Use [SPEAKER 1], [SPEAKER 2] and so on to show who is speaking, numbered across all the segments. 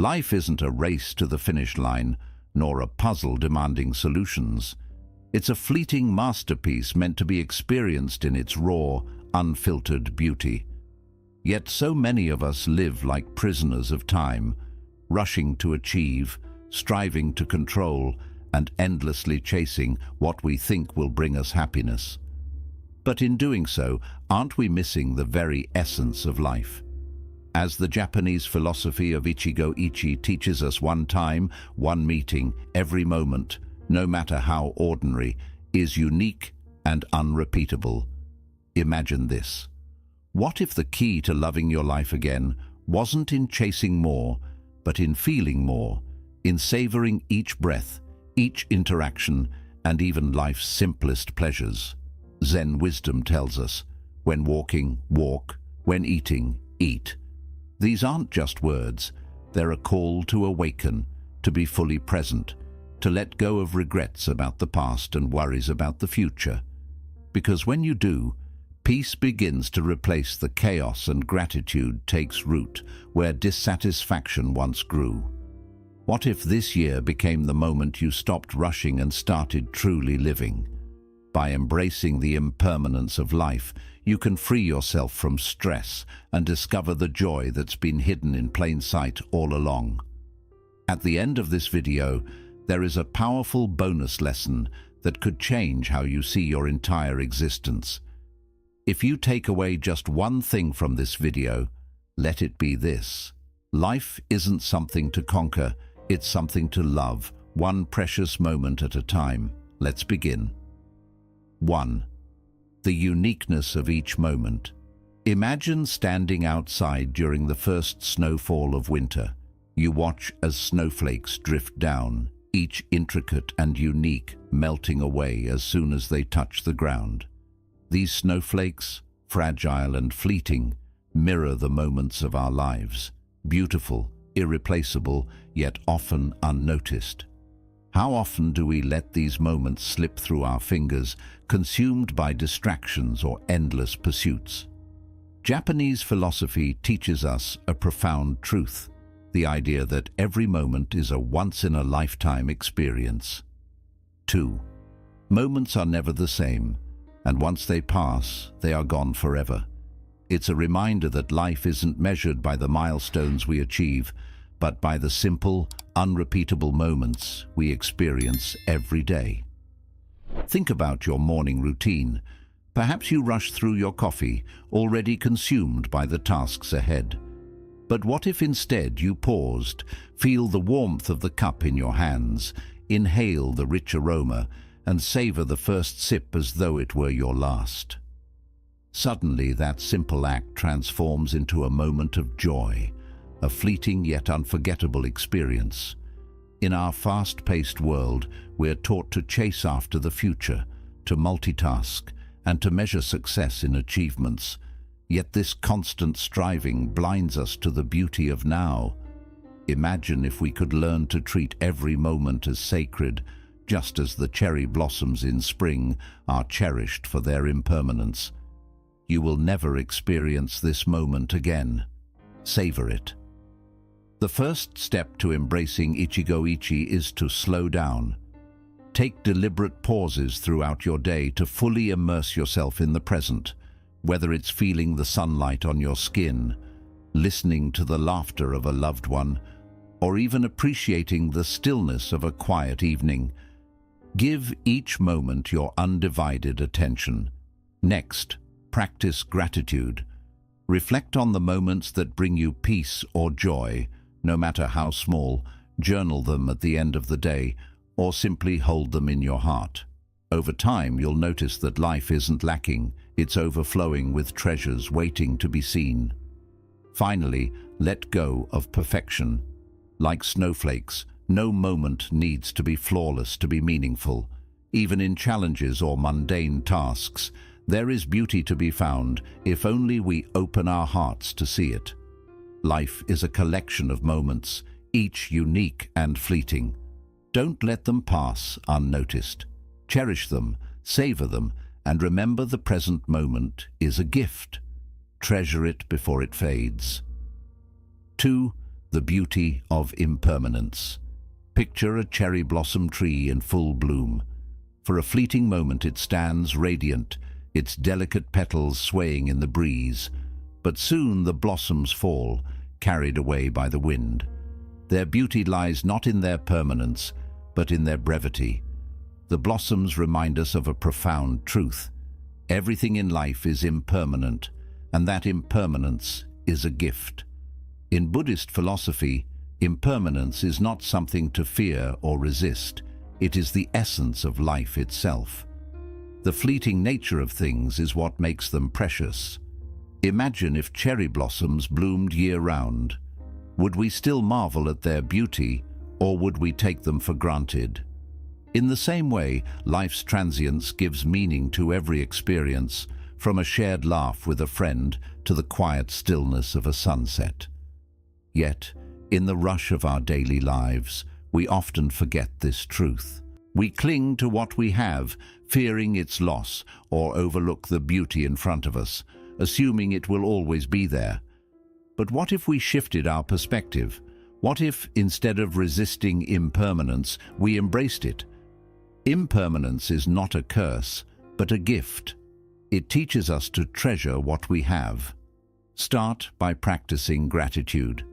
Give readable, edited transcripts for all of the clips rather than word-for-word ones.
[SPEAKER 1] Life isn't a race to the finish line, nor a puzzle demanding solutions. It's a fleeting masterpiece meant to be experienced in its raw, unfiltered beauty. Yet so many of us live like prisoners of time, rushing to achieve, striving to control, and endlessly chasing what we think will bring us happiness. But in doing so, aren't we missing the very essence of life? As the Japanese philosophy of Ichigo-ichi teaches us, one time, one meeting, every moment, no matter how ordinary, is unique and unrepeatable. Imagine this. What if the key to loving your life again wasn't in chasing more, but in feeling more, in savoring each breath, each interaction, and even life's simplest pleasures? Zen wisdom tells us, when walking, walk, when eating, eat. These aren't just words, they're a call to awaken, to be fully present, to let go of regrets about the past and worries about the future. Because when you do, peace begins to replace the chaos and gratitude takes root where dissatisfaction once grew. What if this year became the moment you stopped rushing and started truly living? By embracing the impermanence of life, you can free yourself from stress and discover the joy that's been hidden in plain sight all along. At the end of this video, there is a powerful bonus lesson that could change how you see your entire existence. If you take away just one thing from this video, let it be this. Life isn't something to conquer, it's something to love, one precious moment at a time. Let's begin. 1. The uniqueness of each moment. Imagine standing outside during the first snowfall of winter. You watch as snowflakes drift down, each intricate and unique, melting away as soon as they touch the ground. These snowflakes, fragile and fleeting, mirror the moments of our lives, beautiful, irreplaceable, yet often unnoticed. How often do we let these moments slip through our fingers, consumed by distractions or endless pursuits? Japanese philosophy teaches us a profound truth, the idea that every moment is a once-in-a-lifetime experience. 2. Moments are never the same, and once they pass, they are gone forever. It's a reminder that life isn't measured by the milestones we achieve, but by the simple, unrepeatable moments we experience every day. Think about your morning routine. Perhaps you rush through your coffee, already consumed by the tasks ahead. But what if instead you paused, feel the warmth of the cup in your hands, inhale the rich aroma, and savor the first sip as though it were your last? Suddenly, that simple act transforms into a moment of joy, a fleeting yet unforgettable experience. In our fast-paced world, we're taught to chase after the future, to multitask, and to measure success in achievements. Yet this constant striving blinds us to the beauty of now. Imagine if we could learn to treat every moment as sacred, just as the cherry blossoms in spring are cherished for their impermanence. You will never experience this moment again. Savor it. The first step to embracing Ichigo-ichi is to slow down. Take deliberate pauses throughout your day to fully immerse yourself in the present, whether it's feeling the sunlight on your skin, listening to the laughter of a loved one, or even appreciating the stillness of a quiet evening. Give each moment your undivided attention. Next, practice gratitude. Reflect on the moments that bring you peace or joy, no matter how small. Journal them at the end of the day, or simply hold them in your heart. Over time, you'll notice that life isn't lacking, it's overflowing with treasures waiting to be seen. Finally, let go of perfection. Like snowflakes, no moment needs to be flawless to be meaningful. Even in challenges or mundane tasks, there is beauty to be found if only we open our hearts to see it. Life is a collection of moments, each unique and fleeting. Don't let them pass unnoticed. Cherish them, savor them, and remember the present moment is a gift. Treasure it before it fades. 2. the beauty of impermanence. Picture a cherry blossom tree in full bloom. For a fleeting moment it stands radiant, its delicate petals swaying in the breeze. But soon the blossoms fall, carried away by the wind. Their beauty lies not in their permanence, but in their brevity. The blossoms remind us of a profound truth. Everything in life is impermanent, and that impermanence is a gift. In Buddhist philosophy, impermanence is not something to fear or resist. It is the essence of life itself. The fleeting nature of things is what makes them precious. Imagine if cherry blossoms bloomed year-round. Would we still marvel at their beauty, or would we take them for granted? In the same way, life's transience gives meaning to every experience, from a shared laugh with a friend to the quiet stillness of a sunset. Yet, in the rush of our daily lives, we often forget this truth. We cling to what we have, fearing its loss, or overlook the beauty in front of us, assuming it will always be there. But what if we shifted our perspective? What if, instead of resisting impermanence, we embraced it? Impermanence is not a curse, but a gift. It teaches us to treasure what we have. Start by practicing gratitude.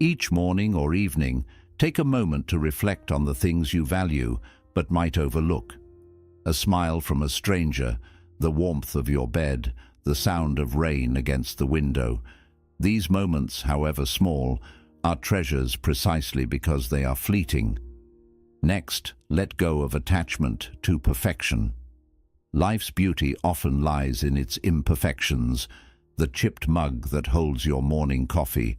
[SPEAKER 1] Each morning or evening, take a moment to reflect on the things you value but might overlook. A smile from a stranger, the warmth of your bed, the sound of rain against the window. These moments, however small, are treasures precisely because they are fleeting. Next, let go of attachment to perfection. Life's beauty often lies in its imperfections, the chipped mug that holds your morning coffee,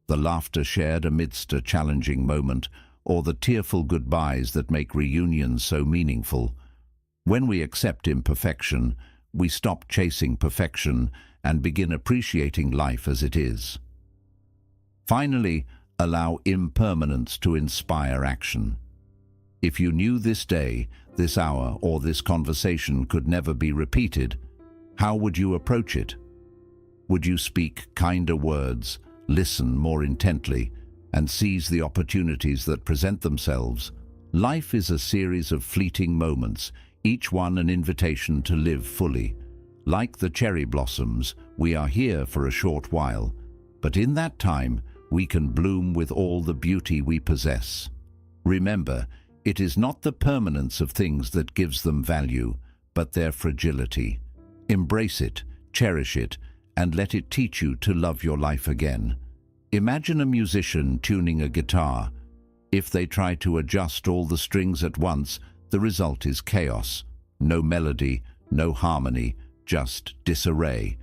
[SPEAKER 1] the laughter shared amidst a challenging moment, or the tearful goodbyes that make reunions so meaningful. When we accept imperfection, we stop chasing perfection and begin appreciating life as it is. Finally, allow impermanence to inspire action. If you knew this day, this hour, or this conversation could never be repeated, how would you approach it? Would you speak kinder words, listen more intently, and seize the opportunities that present themselves? Life is a series of fleeting moments, each one an invitation to live fully. Like the cherry blossoms, we are here for a short while, but in that time, we can bloom with all the beauty we possess. Remember, it is not the permanence of things that gives them value, but their fragility. Embrace it, cherish it, and let it teach you to love your life again. Imagine a musician tuning a guitar. If they try to adjust all the strings at once, the result is chaos. No melody, no harmony, just disarray.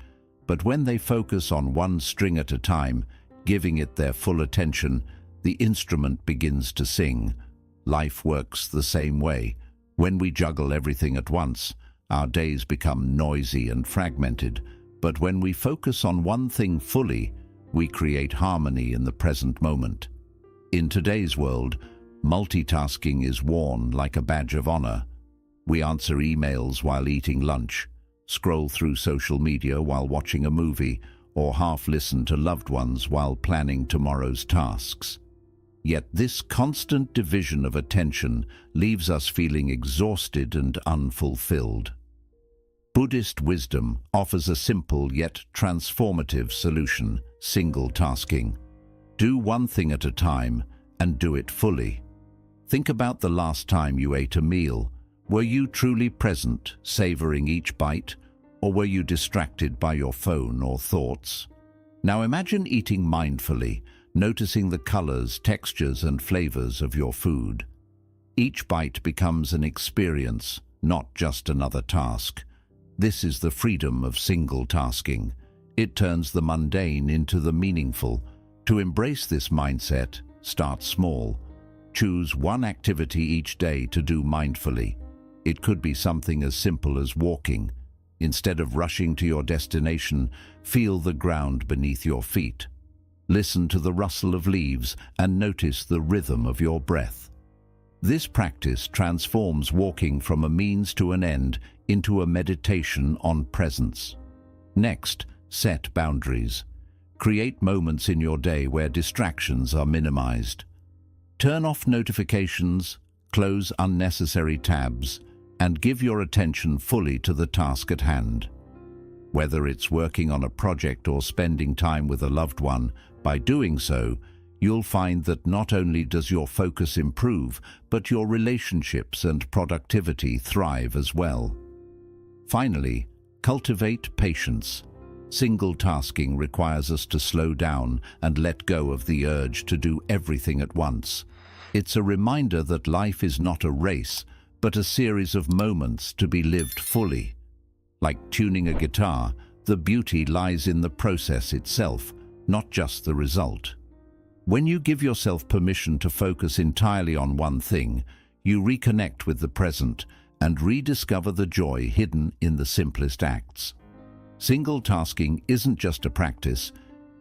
[SPEAKER 1] But when they focus on one string at a time, giving it their full attention, the instrument begins to sing. Life works the same way. When we juggle everything at once, our days become noisy and fragmented. But when we focus on one thing fully, we create harmony in the present moment. In today's world, multitasking is worn like a badge of honor. We answer emails while eating lunch, scroll through social media while watching a movie, or half listen to loved ones while planning tomorrow's tasks. Yet this constant division of attention leaves us feeling exhausted and unfulfilled. Buddhist wisdom offers a simple yet transformative solution: single tasking. Do one thing at a time and do it fully. Think about the last time you ate a meal. Were you truly present, savoring each bite, or were you distracted by your phone or thoughts? Now imagine eating mindfully, noticing the colors, textures, and flavors of your food. Each bite becomes an experience, not just another task. This is the freedom of single tasking. It turns the mundane into the meaningful. To embrace this mindset, start small. Choose one activity each day to do mindfully. It could be something as simple as walking. Instead of rushing to your destination, feel the ground beneath your feet. Listen to the rustle of leaves and notice the rhythm of your breath. This practice transforms walking from a means to an end into a meditation on presence. Next, set boundaries. Create moments in your day where distractions are minimized. Turn off notifications, close unnecessary tabs, and give your attention fully to the task at hand. Whether it's working on a project or spending time with a loved one, by doing so, you'll find that not only does your focus improve, but your relationships and productivity thrive as well. Finally, cultivate patience. Single tasking requires us to slow down and let go of the urge to do everything at once. It's a reminder that life is not a race, but a series of moments to be lived fully. Like tuning a guitar, the beauty lies in the process itself, not just the result. When you give yourself permission to focus entirely on one thing, you reconnect with the present and rediscover the joy hidden in the simplest acts. Single tasking isn't just a practice,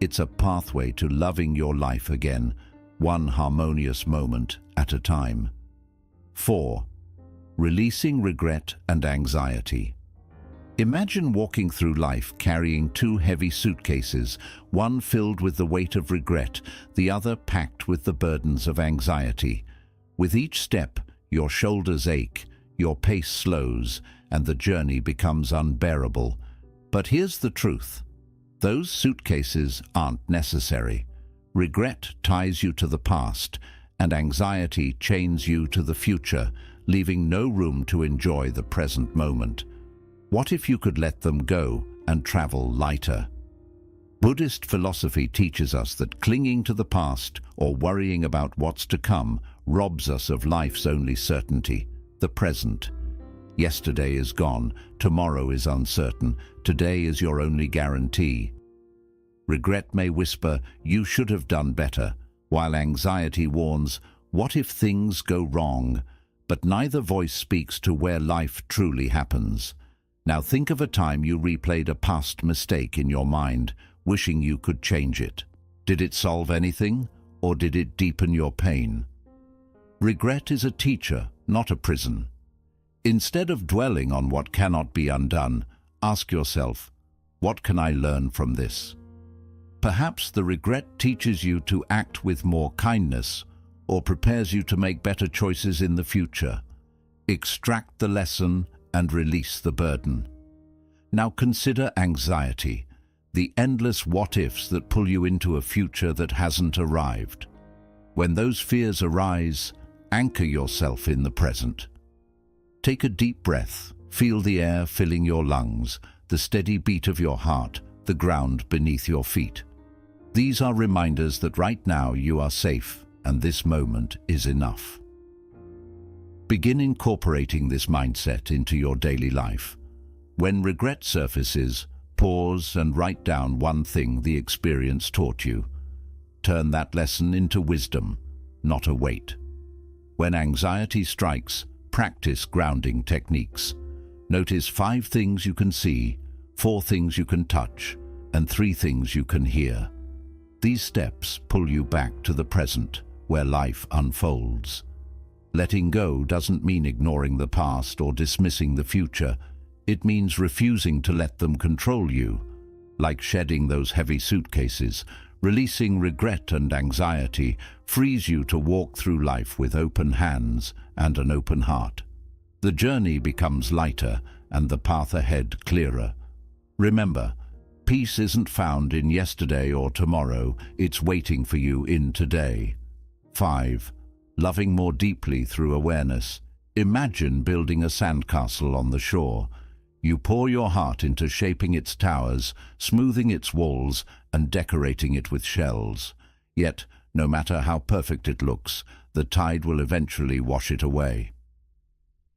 [SPEAKER 1] it's a pathway to loving your life again, one harmonious moment at a time. 4. Releasing regret and anxiety. Imagine walking through life carrying two heavy suitcases, one filled with the weight of regret, the other packed with the burdens of anxiety. With each step, your shoulders ache, your pace slows, and the journey becomes unbearable. But here's the truth. Those suitcases aren't necessary. Regret ties you to the past, and anxiety chains you to the future, leaving no room to enjoy the present moment. What if you could let them go and travel lighter? Buddhist philosophy teaches us that clinging to the past or worrying about what's to come robs us of life's only certainty, the present. Yesterday is gone, tomorrow is uncertain, today is your only guarantee. Regret may whisper, "You should have done better," while anxiety warns, "What if things go wrong?" But neither voice speaks to where life truly happens. Now think of a time you replayed a past mistake in your mind, wishing you could change it. Did it solve anything, or did it deepen your pain? Regret is a teacher, not a prison. Instead of dwelling on what cannot be undone, ask yourself, what can I learn from this? Perhaps the regret teaches you to act with more kindness, or prepares you to make better choices in the future. Extract the lesson and release the burden. Now consider anxiety, the endless what-ifs that pull you into a future that hasn't arrived. When those fears arise, anchor yourself in the present. Take a deep breath, feel the air filling your lungs, the steady beat of your heart, the ground beneath your feet. These are reminders that right now you are safe and this moment is enough. Begin incorporating this mindset into your daily life. When regret surfaces, pause and write down one thing the experience taught you. Turn that lesson into wisdom, not a weight. When anxiety strikes, practice grounding techniques. Notice 5 things you can see, 4 things you can touch, and 3 things you can hear. These steps pull you back to the present, where life unfolds. Letting go doesn't mean ignoring the past or dismissing the future. It means refusing to let them control you. Like shedding those heavy suitcases, releasing regret and anxiety frees you to walk through life with open hands and an open heart. The journey becomes lighter and the path ahead clearer. Remember, peace isn't found in yesterday or tomorrow, it's waiting for you in today. 5. Loving more deeply through awareness. Imagine building a sandcastle on the shore. You pour your heart into shaping its towers, smoothing its walls, and decorating it with shells. Yet, no matter how perfect it looks, the tide will eventually wash it away.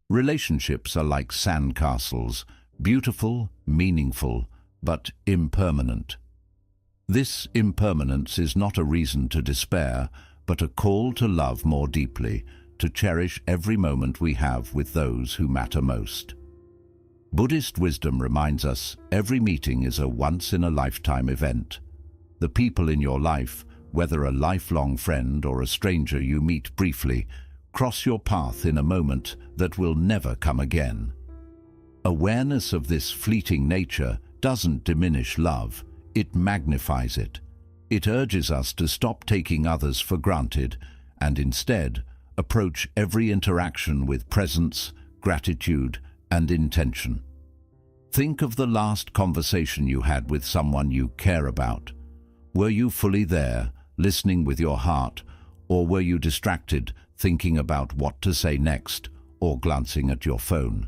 [SPEAKER 1] Relationships are like sandcastles, beautiful, meaningful, but impermanent. This impermanence is not a reason to despair, but a call to love more deeply, to cherish every moment we have with those who matter most. Buddhist wisdom reminds us every meeting is a once-in-a-lifetime event. The people in your life, whether a lifelong friend or a stranger you meet briefly, cross your path in a moment that will never come again. Awareness of this fleeting nature doesn't diminish love, it magnifies it. It urges us to stop taking others for granted and instead approach every interaction with presence, gratitude, and intention. Think of the last conversation you had with someone you care about. Were you fully there, listening with your heart, or were you distracted, thinking about what to say next, or glancing at your phone?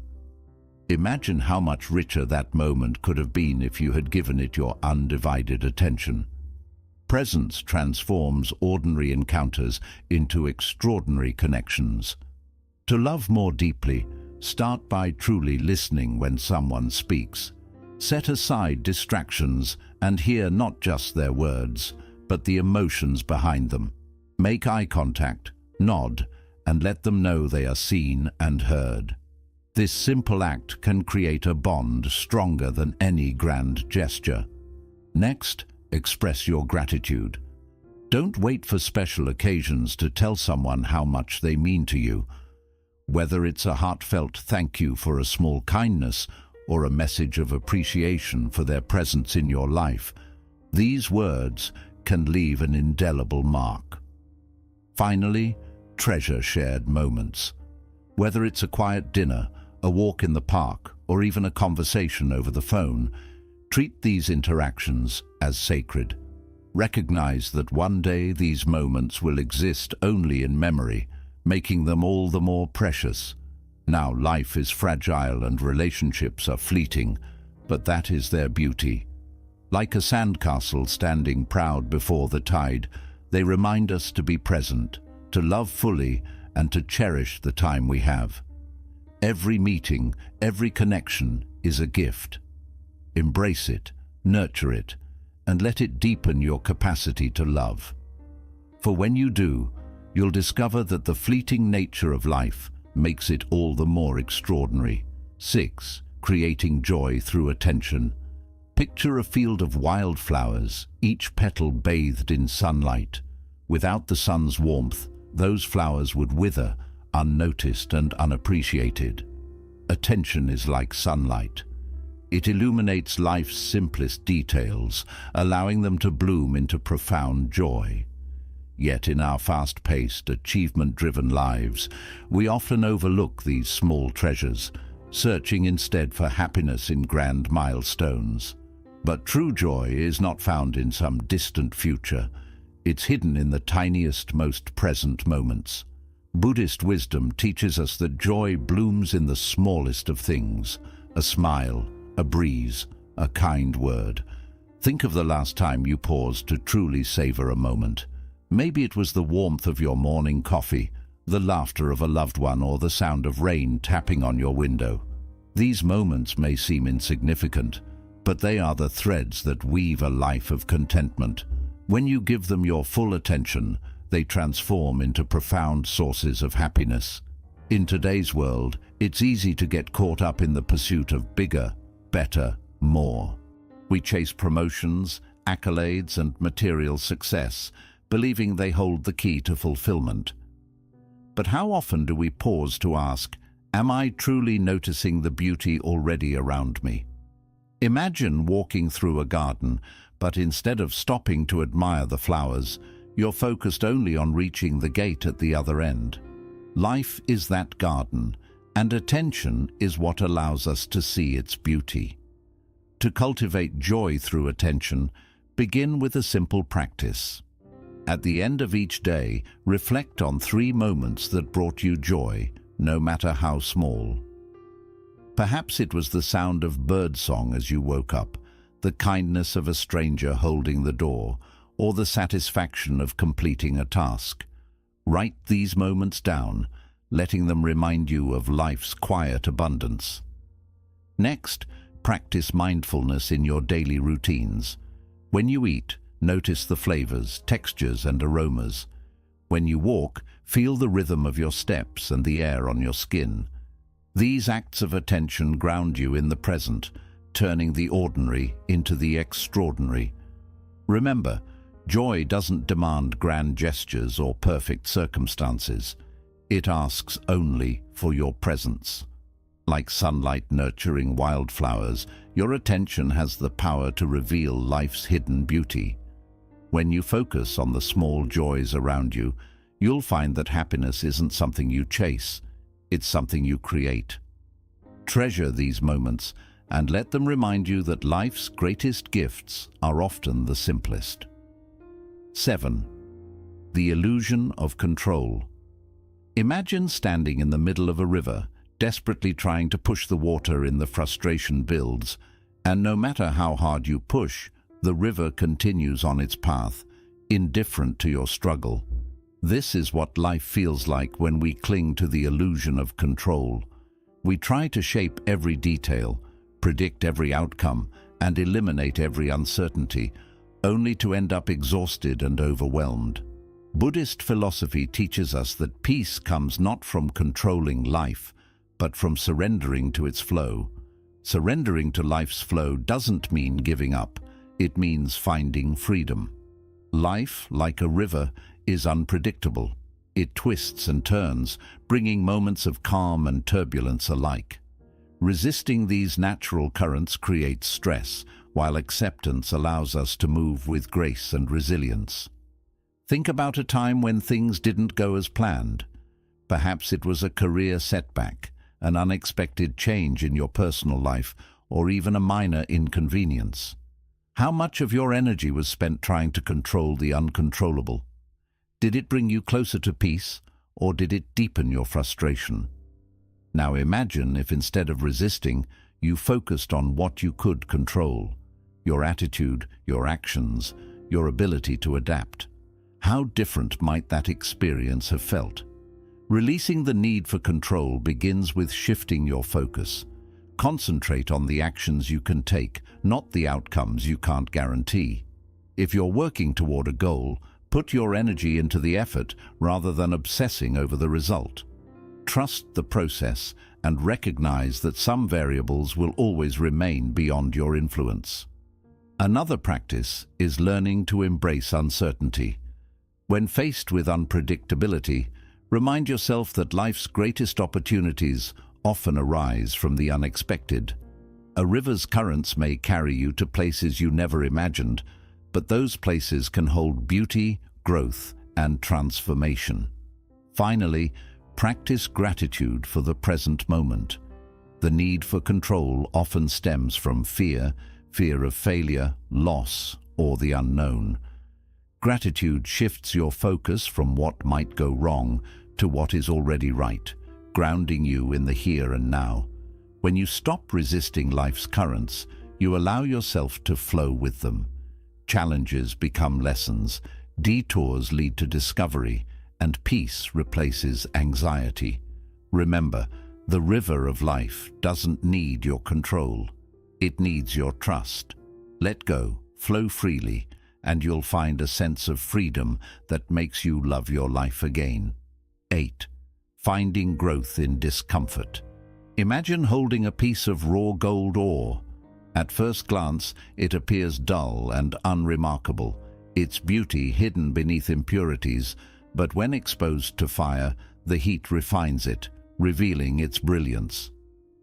[SPEAKER 1] Imagine how much richer that moment could have been if you had given it your undivided attention. Presence transforms ordinary encounters into extraordinary connections. To love more deeply, start by truly listening when someone speaks. Set aside distractions and hear not just their words, but the emotions behind them. Make eye contact, nod, and let them know they are seen and heard. This simple act can create a bond stronger than any grand gesture. Next, express your gratitude. Don't wait for special occasions to tell someone how much they mean to you. Whether it's a heartfelt thank you for a small kindness or a message of appreciation for their presence in your life, these words can leave an indelible mark. Finally, treasure shared moments. Whether it's a quiet dinner, a walk in the park, or even a conversation over the phone, treat these interactions as sacred. Recognize that one day these moments will exist only in memory, making them all the more precious. Now, life is fragile and relationships are fleeting, but that is their beauty. Like a sandcastle standing proud before the tide, they remind us to be present, to love fully, and to cherish the time we have. Every meeting, every connection is a gift. Embrace it, nurture it, and let it deepen your capacity to love. For when you do, you'll discover that the fleeting nature of life makes it all the more extraordinary. 6. Creating joy through attention. Picture a field of wildflowers, each petal bathed in sunlight. Without the sun's warmth, those flowers would wither, unnoticed and unappreciated. Attention is like sunlight. It illuminates life's simplest details, allowing them to bloom into profound joy. Yet in our fast-paced, achievement-driven lives, we often overlook these small treasures, searching instead for happiness in grand milestones. But true joy is not found in some distant future. It's hidden in the tiniest, most present moments. Buddhist wisdom teaches us that joy blooms in the smallest of things: a smile, a breeze, a kind word. Think of the last time you paused to truly savor a moment. Maybe it was the warmth of your morning coffee, the laughter of a loved one, or the sound of rain tapping on your window. These moments may seem insignificant, but they are the threads that weave a life of contentment. When you give them your full attention, they transform into profound sources of happiness. In today's world, it's easy to get caught up in the pursuit of bigger, better, more. We chase promotions, accolades, and material success, believing they hold the key to fulfillment. But how often do we pause to ask, am I truly noticing the beauty already around me? Imagine walking through a garden, but instead of stopping to admire the flowers, you're focused only on reaching the gate at the other end. Life is that garden, and attention is what allows us to see its beauty. To cultivate joy through attention, begin with a simple practice. At the end of each day, reflect on 3 moments that brought you joy, no matter how small. Perhaps it was the sound of birdsong as you woke up, the kindness of a stranger holding the door, or the satisfaction of completing a task. Write these moments down, letting them remind you of life's quiet abundance. Next, practice mindfulness in your daily routines. When you eat, notice the flavors, textures, and aromas. When you walk, feel the rhythm of your steps and the air on your skin. These acts of attention ground you in the present, turning the ordinary into the extraordinary. Remember, joy doesn't demand grand gestures or perfect circumstances. It asks only for your presence. Like sunlight nurturing wildflowers, your attention has the power to reveal life's hidden beauty. When you focus on the small joys around you, you'll find that happiness isn't something you chase, it's something you create. Treasure these moments and let them remind you that life's greatest gifts are often the simplest. 7. The illusion of control. Imagine standing in the middle of a river, desperately trying to push the water in. The frustration builds, and no matter how hard you push, the river continues on its path, indifferent to your struggle. This is what life feels like when we cling to the illusion of control. We try to shape every detail, predict every outcome, and eliminate every uncertainty, only to end up exhausted and overwhelmed. Buddhist philosophy teaches us that peace comes not from controlling life, but from surrendering to its flow. Surrendering to life's flow doesn't mean giving up, it means finding freedom. Life, like a river, is unpredictable. It twists and turns, bringing moments of calm and turbulence alike. Resisting these natural currents creates stress, while acceptance allows us to move with grace and resilience. Think about a time when things didn't go as planned. Perhaps it was a career setback, an unexpected change in your personal life, or even a minor inconvenience. How much of your energy was spent trying to control the uncontrollable? Did it bring you closer to peace, or did it deepen your frustration? Now imagine if instead of resisting, you focused on what you could control: your attitude, your actions, your ability to adapt. How different might that experience have felt? Releasing the need for control begins with shifting your focus. Concentrate on the actions you can take, not the outcomes you can't guarantee. If you're working toward a goal, put your energy into the effort rather than obsessing over the result. Trust the process and recognize that some variables will always remain beyond your influence. Another practice is learning to embrace uncertainty. When faced with unpredictability, remind yourself that life's greatest opportunities often arise from the unexpected. A river's currents may carry you to places you never imagined, but those places can hold beauty, growth, and transformation. Finally, practice gratitude for the present moment. The need for control often stems from fear of failure, loss, or the unknown. Gratitude shifts your focus from what might go wrong to what is already right, grounding you in the here and now. When you stop resisting life's currents, you allow yourself to flow with them. Challenges become lessons, detours lead to discovery, and peace replaces anxiety. Remember, the river of life doesn't need your control. It needs your trust. Let go, flow freely, and you'll find a sense of freedom that makes you love your life again. 8. Finding growth in discomfort. Imagine holding a piece of raw gold ore. At first glance, it appears dull and unremarkable, its beauty hidden beneath impurities, but when exposed to fire, the heat refines it, revealing its brilliance.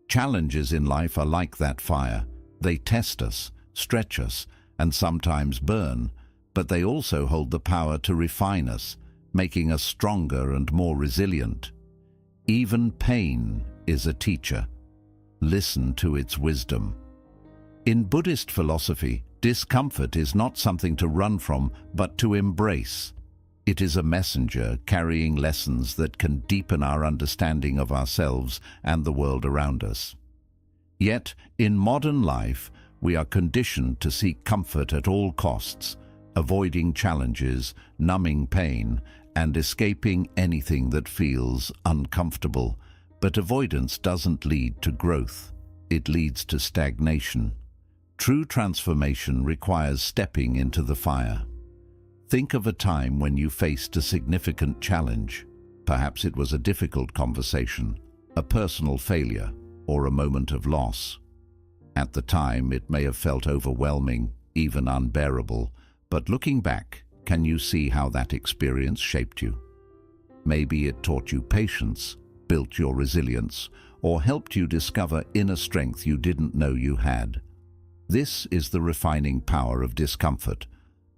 [SPEAKER 1] Challenges in life are like that fire. They test us, stretch us, and sometimes burn, but they also hold the power to refine us, making us stronger and more resilient. Even pain is a teacher. Listen to its wisdom. In Buddhist philosophy, discomfort is not something to run from, but to embrace. It is a messenger carrying lessons that can deepen our understanding of ourselves and the world around us. Yet, in modern life, we are conditioned to seek comfort at all costs, avoiding challenges, numbing pain, and escaping anything that feels uncomfortable. But avoidance doesn't lead to growth. It leads to stagnation. True transformation requires stepping into the fire. Think of a time when you faced a significant challenge. Perhaps it was a difficult conversation, a personal failure, or a moment of loss. At the time, it may have felt overwhelming, even unbearable, but looking back, can you see how that experience shaped you? Maybe it taught you patience, built your resilience, or helped you discover inner strength you didn't know you had. This is the refining power of discomfort.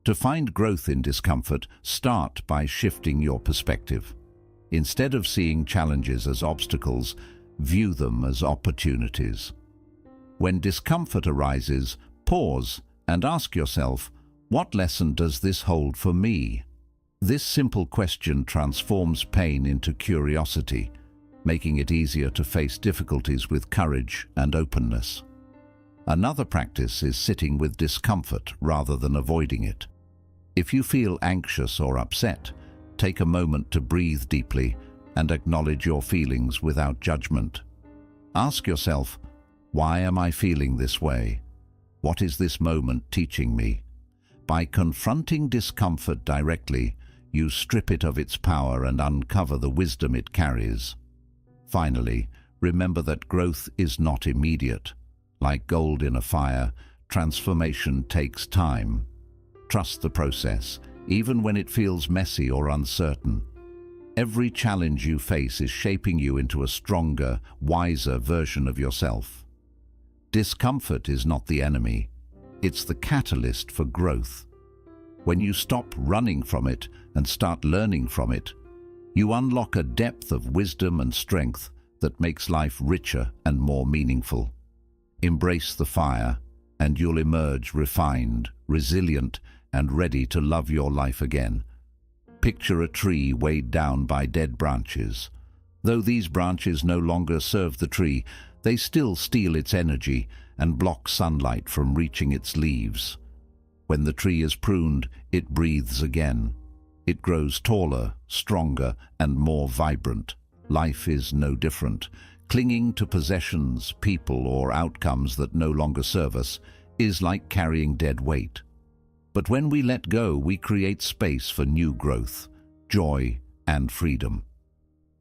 [SPEAKER 1] To find growth in discomfort, start by shifting your perspective. Instead of seeing challenges as obstacles, view them as opportunities. When discomfort arises, pause and ask yourself, what lesson does this hold for me? This simple question transforms pain into curiosity, making it easier to face difficulties with courage and openness. Another practice is sitting with discomfort rather than avoiding it. If you feel anxious or upset, take a moment to breathe deeply and acknowledge your feelings without judgment. Ask yourself, why am I feeling this way? What is this moment teaching me? By confronting discomfort directly, you strip it of its power and uncover the wisdom it carries. Finally, remember that growth is not immediate. Like gold in a fire, transformation takes time. Trust the process, even when it feels messy or uncertain. Every challenge you face is shaping you into a stronger, wiser version of yourself. Discomfort is not the enemy. It's the catalyst for growth. When you stop running from it and start learning from it, you unlock a depth of wisdom and strength that makes life richer and more meaningful. Embrace the fire, and you'll emerge refined, resilient, and ready to love your life again. Picture a tree weighed down by dead branches. Though these branches no longer serve the tree, they still steal its energy and block sunlight from reaching its leaves. When the tree is pruned, it breathes again. It grows taller, stronger, and more vibrant. Life is no different. Clinging to possessions, people, or outcomes that no longer serve us is like carrying dead weight. But when we let go, we create space for new growth, joy, and freedom.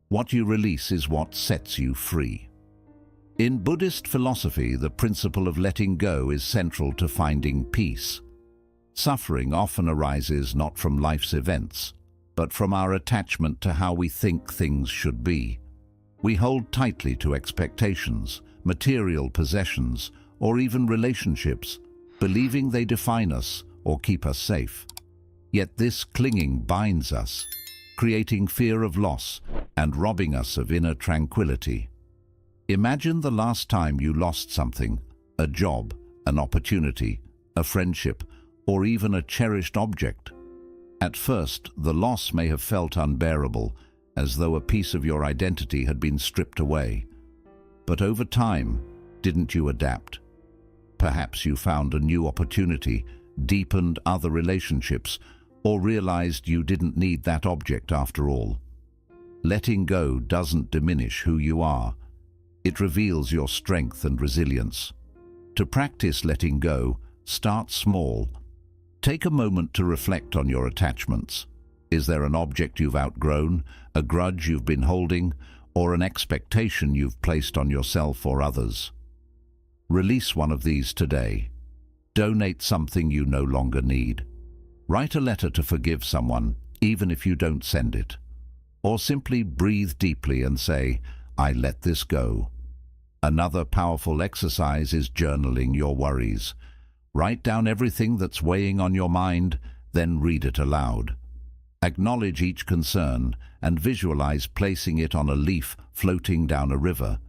[SPEAKER 1] What you release is what sets you free. In Buddhist philosophy, the principle of letting go is central to finding peace. Suffering often arises not from life's events, but from our attachment to how we think things should be. We hold tightly to expectations, material possessions, or even relationships, believing they define us or keep us safe. Yet this clinging binds us, creating fear of loss and robbing us of inner tranquility. Imagine the last time you lost something, a job, an opportunity, a friendship, or even a cherished object. At first, the loss may have felt unbearable, as though a piece of your identity had been stripped away. But over time, didn't you adapt? Perhaps you found a new opportunity, deepened other relationships, or realized you didn't need that object after all. Letting go doesn't diminish who you are. It reveals your strength and resilience. To practice letting go, start small. Take a moment to reflect on your attachments. Is there an object you've outgrown, a grudge you've been holding, or an expectation you've placed on yourself or others? Release one of these today. Donate something you no longer need. Write a letter to forgive someone, even if you don't send it. Or simply breathe deeply and say, I let this go. Another powerful exercise is journaling your worries. Write down everything that's weighing on your mind, then read it aloud. Acknowledge each concern and visualize placing it on a leaf floating down a river.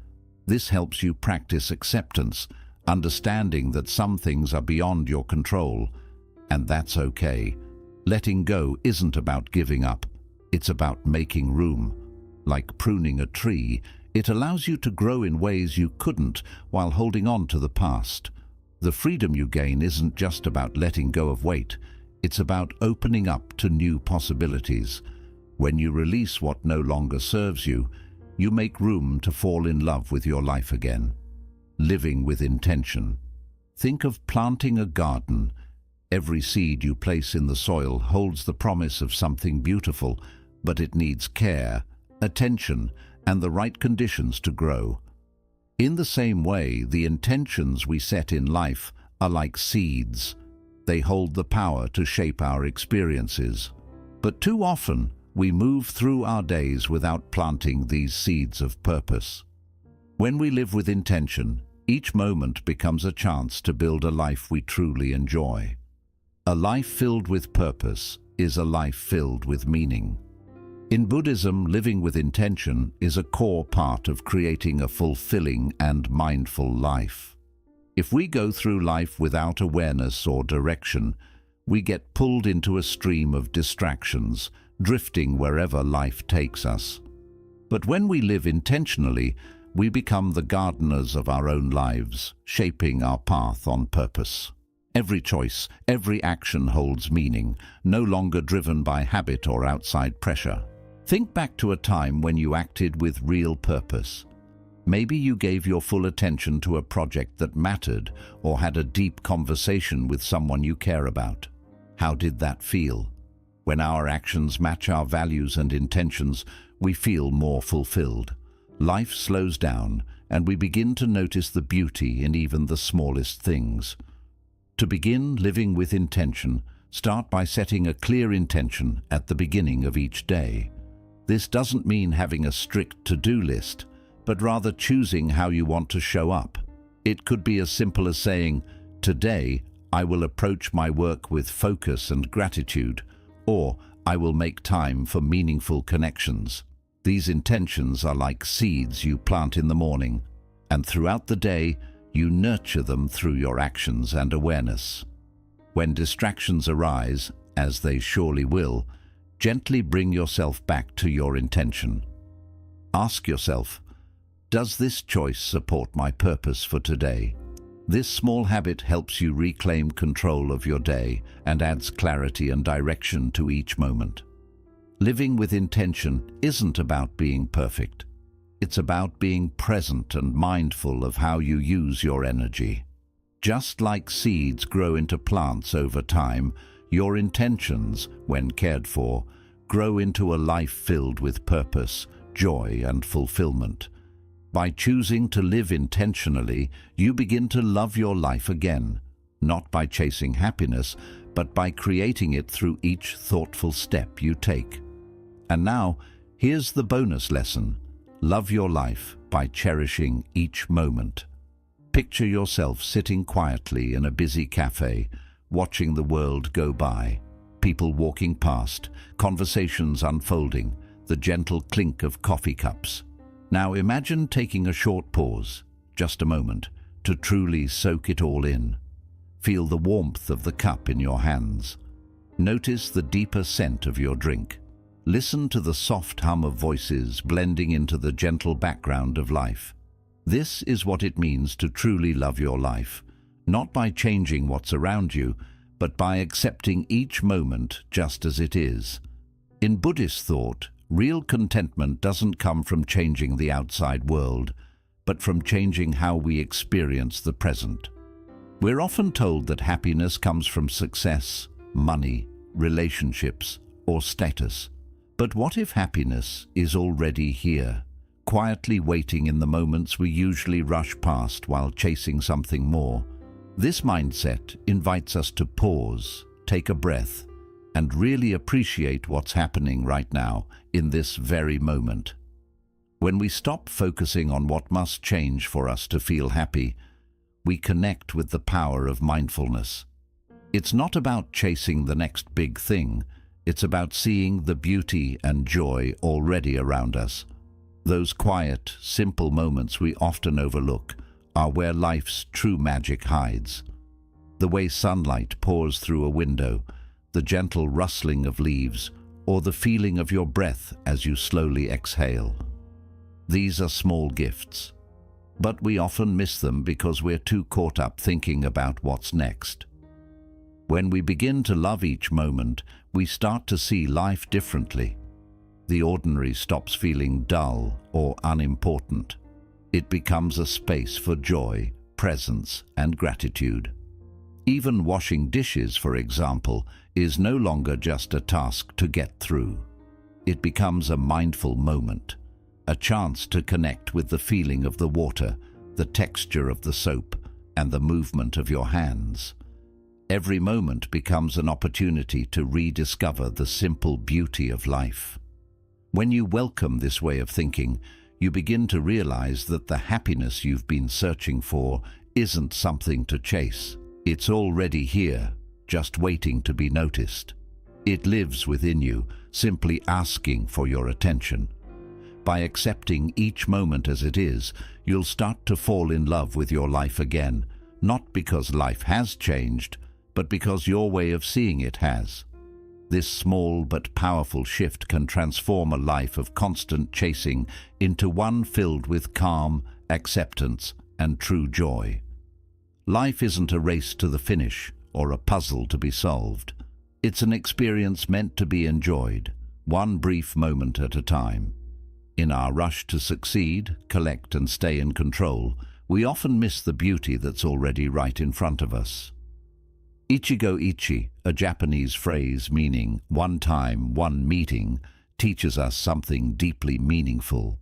[SPEAKER 1] This helps you practice acceptance, understanding that some things are beyond your control, and that's okay. Letting go isn't about giving up, it's about making room. Like pruning a tree, it allows you to grow in ways you couldn't while holding on to the past. The freedom you gain isn't just about letting go of weight, it's about opening up to new possibilities. When you release what no longer serves you, you make room to fall in love with your life again. Living with intention. Think of planting a garden. Every seed you place in the soil holds the promise of something beautiful, but it needs care, attention, and the right conditions to grow. In the same way, the intentions we set in life are like seeds. They hold the power to shape our experiences. But too often, we move through our days without planting these seeds of purpose. When we live with intention, each moment becomes a chance to build a life we truly enjoy. A life filled with purpose is a life filled with meaning. In Buddhism, living with intention is a core part of creating a fulfilling and mindful life. If we go through life without awareness or direction, we get pulled into a stream of distractions, drifting wherever life takes us. But when we live intentionally, we become the gardeners of our own lives, shaping our path on purpose. Every choice, every action holds meaning, no longer driven by habit or outside pressure. Think back to a time when you acted with real purpose. Maybe you gave your full attention to a project that mattered or had a deep conversation with someone you care about. How did that feel? When our actions match our values and intentions, we feel more fulfilled. Life slows down, and we begin to notice the beauty in even the smallest things. To begin living with intention, start by setting a clear intention at the beginning of each day. This doesn't mean having a strict to-do list, but rather choosing how you want to show up. It could be as simple as saying, "Today, I will approach my work with focus and gratitude," or "I will make time for meaningful connections." These intentions are like seeds you plant in the morning, and throughout the day, you nurture them through your actions and awareness. When distractions arise, as they surely will, gently bring yourself back to your intention. Ask yourself, does this choice support my purpose for today? This small habit helps you reclaim control of your day and adds clarity and direction to each moment. Living with intention isn't about being perfect. It's about being present and mindful of how you use your energy. Just like seeds grow into plants over time, your intentions, when cared for, grow into a life filled with purpose, joy, and fulfillment. By choosing to live intentionally, you begin to love your life again, not by chasing happiness, but by creating it through each thoughtful step you take. And now, here's the bonus lesson. Love your life by cherishing each moment. Picture yourself sitting quietly in a busy cafe, watching the world go by. People walking past, conversations unfolding, the gentle clink of coffee cups. Now imagine taking a short pause, just a moment, to truly soak it all in. Feel the warmth of the cup in your hands. Notice the deeper scent of your drink. Listen to the soft hum of voices blending into the gentle background of life. This is what it means to truly love your life, not by changing what's around you, but by accepting each moment just as it is. In Buddhist thought, real contentment doesn't come from changing the outside world, but from changing how we experience the present. We're often told that happiness comes from success, money, relationships, or status. But what if happiness is already here, quietly waiting in the moments we usually rush past while chasing something more? This mindset invites us to pause, take a breath, and really appreciate what's happening right now, in this very moment. When we stop focusing on what must change for us to feel happy, we connect with the power of mindfulness. It's not about chasing the next big thing. It's about seeing the beauty and joy already around us. Those quiet, simple moments we often overlook are where life's true magic hides. The way sunlight pours through a window, the gentle rustling of leaves, or the feeling of your breath as you slowly exhale. These are small gifts, but we often miss them because we're too caught up thinking about what's next. When we begin to love each moment, we start to see life differently. The ordinary stops feeling dull or unimportant. It becomes a space for joy, presence, and gratitude. Even washing dishes, for example, is no longer just a task to get through. It becomes a mindful moment, a chance to connect with the feeling of the water, the texture of the soap, and the movement of your hands. Every moment becomes an opportunity to rediscover the simple beauty of life. When you welcome this way of thinking, you begin to realize that the happiness you've been searching for isn't something to chase. It's already here, just waiting to be noticed. It lives within you, simply asking for your attention. By accepting each moment as it is, you'll start to fall in love with your life again, not because life has changed, but because your way of seeing it has. This small but powerful shift can transform a life of constant chasing into one filled with calm, acceptance, and true joy. Life isn't a race to the finish or a puzzle to be solved. It's an experience meant to be enjoyed, one brief moment at a time. In our rush to succeed, collect, and stay in control, we often miss the beauty that's already right in front of us. Ichigo ichi, a Japanese phrase meaning one time, one meeting, teaches us something deeply meaningful.